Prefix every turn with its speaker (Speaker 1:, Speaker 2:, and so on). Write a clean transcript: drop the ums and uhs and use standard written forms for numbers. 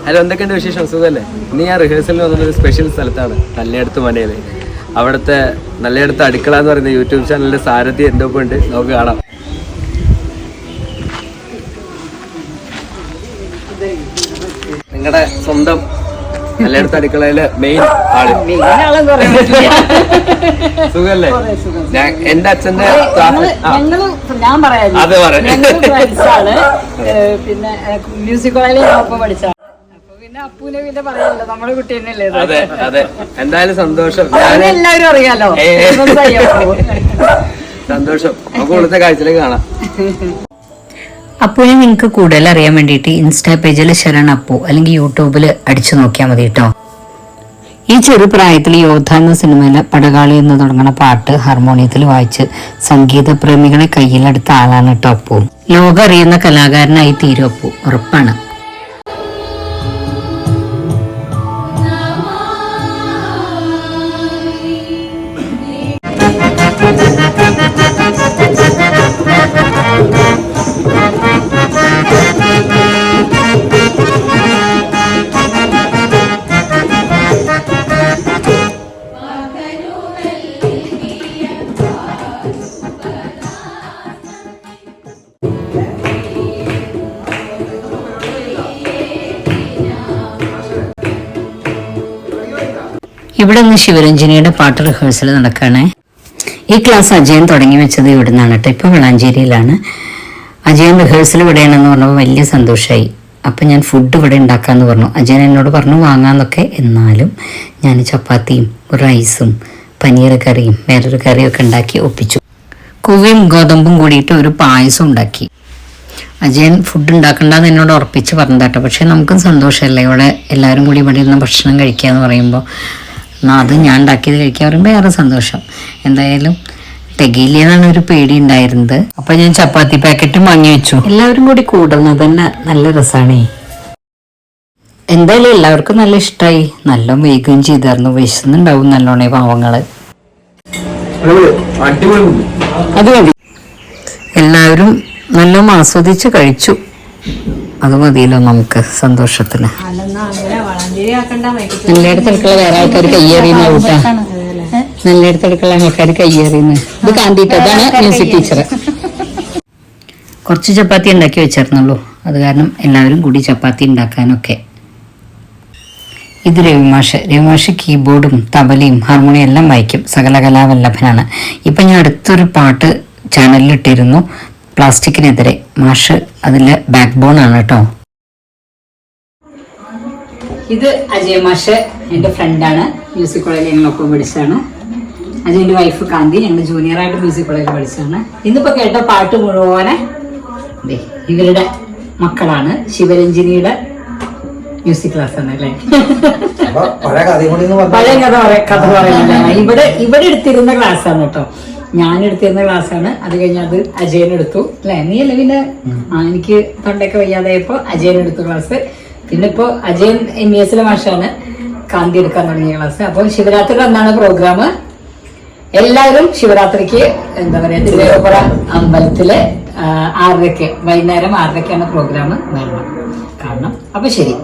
Speaker 1: Hello, എന്തൊക്കെയുണ്ട് വിശേഷം? സുഖമല്ലേ? ഇന്ന് ഞാൻ റിഹേഴ്സലിന് വന്നൊരു സ്പെഷ്യൽ സ്ഥലത്താണ്, നല്ലയിടത്ത് മനയിൽ. അവിടുത്തെ നല്ലയിടത്ത് അടുക്കള എന്ന് പറയുന്ന യൂട്യൂബ് ചാനലിന്റെ സാരഥി എൻ്റെ ഒപ്പം ഉണ്ട്. നമുക്ക് കാണാം. നിങ്ങളുടെ സ്വന്തം നല്ലയിടത്ത് അടുക്കളയിലെ മെയിൻ ആള്. സുഖല്ലേ? എന്റെ അച്ഛന്റെ
Speaker 2: ഞാൻ പറയാം,
Speaker 1: അത് പറയാം.
Speaker 2: പിന്നെ മ്യൂസിക് കോളേജിൽ ഒപ്പം പഠിച്ചാണ്. പിന്നെ അപ്പൂനെ പിന്നെ പറയല്ലോ, നമ്മുടെ കുട്ടി തന്നെയല്ലേ.
Speaker 1: അതെ അതെ, എന്തായാലും സന്തോഷം.
Speaker 2: എല്ലാവരും അറിയാലോ.
Speaker 1: സന്തോഷം. നമുക്ക് ഇവിടുത്തെ കാഴ്ചയിലേക്ക് കാണാം.
Speaker 3: അപ്പുവിനെ നിങ്ങൾക്ക് കൂടുതൽ അറിയാൻ വേണ്ടിയിട്ട് ഇൻസ്റ്റാ പേജിൽ ശരൺ അപ്പു അല്ലെങ്കിൽ യൂട്യൂബിൽ അടിച്ചു നോക്കിയാൽ മതി കേട്ടോ. ഈ ചെറുപ്രായത്തിൽ യോദ്ധ എന്ന സിനിമയിലെ പടകാളി എന്ന് തുടങ്ങുന്ന പാട്ട് ഹാർമോണിയത്തിൽ വായിച്ച് സംഗീത പ്രേമികളെ കയ്യിലെടുത്ത ആളാണ് കേട്ടോ അപ്പു. ലോകം അറിയുന്ന കലാകാരനായി തീരും അപ്പു, ഉറപ്പാണ്. ഇവിടെ നിന്ന് ശിവരഞ്ജനിയുടെ പാട്ട് റിഹേഴ്സൽ നടക്കുകയാണ്. ഈ ക്ലാസ് അജയൻ തുടങ്ങി വെച്ചത് ഇവിടെ നിന്നാണ് കേട്ടോ. ഇപ്പോൾ വളാഞ്ചേരിയിലാണ്. അജയൻ റിഹേഴ്സൽ ഇവിടെയാണെന്ന് പറഞ്ഞപ്പോൾ വലിയ സന്തോഷമായി. അപ്പം ഞാൻ ഫുഡ് ഇവിടെ ഉണ്ടാക്കാമെന്ന് പറഞ്ഞു. അജയൻ എന്നോട് പറഞ്ഞു വാങ്ങാമെന്നൊക്കെ. എന്നാലും ഞാൻ ചപ്പാത്തിയും റൈസും പനീർ കറിയും വേറൊരു കറിയും ഒക്കെ ഉണ്ടാക്കി ഒപ്പിച്ചു. കുവയും ഗോതമ്പും കൂടിയിട്ട് ഒരു പായസം ഉണ്ടാക്കി. അജയൻ ഫുഡ് ഉണ്ടാക്കണ്ടെന്ന് എന്നോട് ഉറപ്പിച്ച് പറഞ്ഞതാട്ടോ. പക്ഷെ നമുക്കും സന്തോഷമല്ലേ, ഇവിടെ എല്ലാവരും കൂടി ഇവിടെ ഇരുന്ന് ഭക്ഷണം കഴിക്കുക എന്ന് പറയുമ്പോൾ. എന്നാൽ അത് ഞാൻ ഉണ്ടാക്കിയത് കഴിക്കാൻ പറയുമ്പോൾ ഏറെ സന്തോഷം. എന്തായാലും തികയില്ലെന്നാണ് ഒരു പേടി ഉണ്ടായിരുന്നത്. അപ്പൊ ഞാൻ ചപ്പാത്തി പാക്കറ്റും വാങ്ങി വെച്ചു. എല്ലാവരും കൂടി കൂടുന്നത് തന്നെ നല്ല രസമാണേ. എന്തായാലും എല്ലാവർക്കും നല്ല ഇഷ്ടമായി. നല്ല വൈകുകയും ചെയ്തായിരുന്നു. വിശന്നുണ്ടാവും നല്ലോണേ പാവങ്ങള്. അത് മതി. എല്ലാവരും നല്ലോണം ആസ്വദിച്ച് കഴിച്ചു. അത് മതിയല്ലോ നമുക്ക് സന്തോഷത്തിന്. നല്ലയിടത്ത് അടുക്കള വേറെ ആൾക്കാർ കയ്യേറിയുന്ന കൂട്ടാ. നല്ലയിടത്ത് അടുക്കള ആൾക്കാർ കയ്യേറിയുന്ന. ഇത് കാന്തിട്ടതാണ് മ്യൂസിക് ടീച്ചർ. കുറച്ച് ചപ്പാത്തി ഉണ്ടാക്കി വെച്ചിരുന്നുള്ളൂ. അത് കാരണം എല്ലാവരും കൂടി ചപ്പാത്തി ഉണ്ടാക്കാനൊക്കെ. ഇത് രവിമാഷ് കീബോർഡും തബലയും ഹാർമോണിയം എല്ലാം വായിക്കും. സകലകലാവല്ലഭനാണ്. ഇപ്പം ഞാൻ അടുത്തൊരു പാട്ട് ചാനലിലിട്ടിരുന്നു, പ്ലാസ്റ്റിക്കിനെതിരെ. മാഷ് അതിലെ ബാക്ക് ബോൺ ആണ് കേട്ടോ. ഇത് അജയ് മാഷ് എൻ്റെ ഫ്രണ്ടാണ്. മ്യൂസിക് കോളേജിൽ ഞങ്ങളൊപ്പം പഠിച്ചതാണ്. അജയൻ്റെ വൈഫ് കാന്തി, ഞങ്ങൾ ജൂനിയറായിട്ട് മ്യൂസിക് കോളേജിൽ പഠിച്ചതാണ്. ഇന്നിപ്പോൾ കേട്ട പാട്ട് മുഴുവനെ ഇവരുടെ മക്കളാണ്. ശിവരഞ്ജിനിയുടെ മ്യൂസിക് ക്ലാസ് ആണ് അല്ലേ. പഴയ കഥ പറയുന്നില്ല. ഇവിടെ എടുത്തിരുന്ന ക്ലാസ്സാണ് കേട്ടോ. ഞാൻ എടുത്തിരുന്ന ക്ലാസ്സാണ്. അത് കഴിഞ്ഞ് അത് അജയൻ എടുത്തു അല്ലെ. നീ അല്ലേ പിന്നെ എനിക്ക് തൊണ്ടയൊക്കെ വയ്യാതായപ്പോ അജയൻ എടുത്തു ക്ലാസ്. പിന്നെ ഇപ്പോ അജയൻ MES മാഷാണ് കാന്തി എടുക്കാൻ തുടങ്ങിയ ക്ലാസ്. അപ്പോൾ ശിവരാത്രി അന്നാണ് പ്രോഗ്രാം. എല്ലാവരും ശിവരാത്രിക്ക് എന്താ പറയാ തിരുവേപ്പുറ അമ്പലത്തില് 6:30 വൈകുന്നേരം 6:30 പ്രോഗ്രാം വരണം കാണണം. അപ്പൊ ശരി.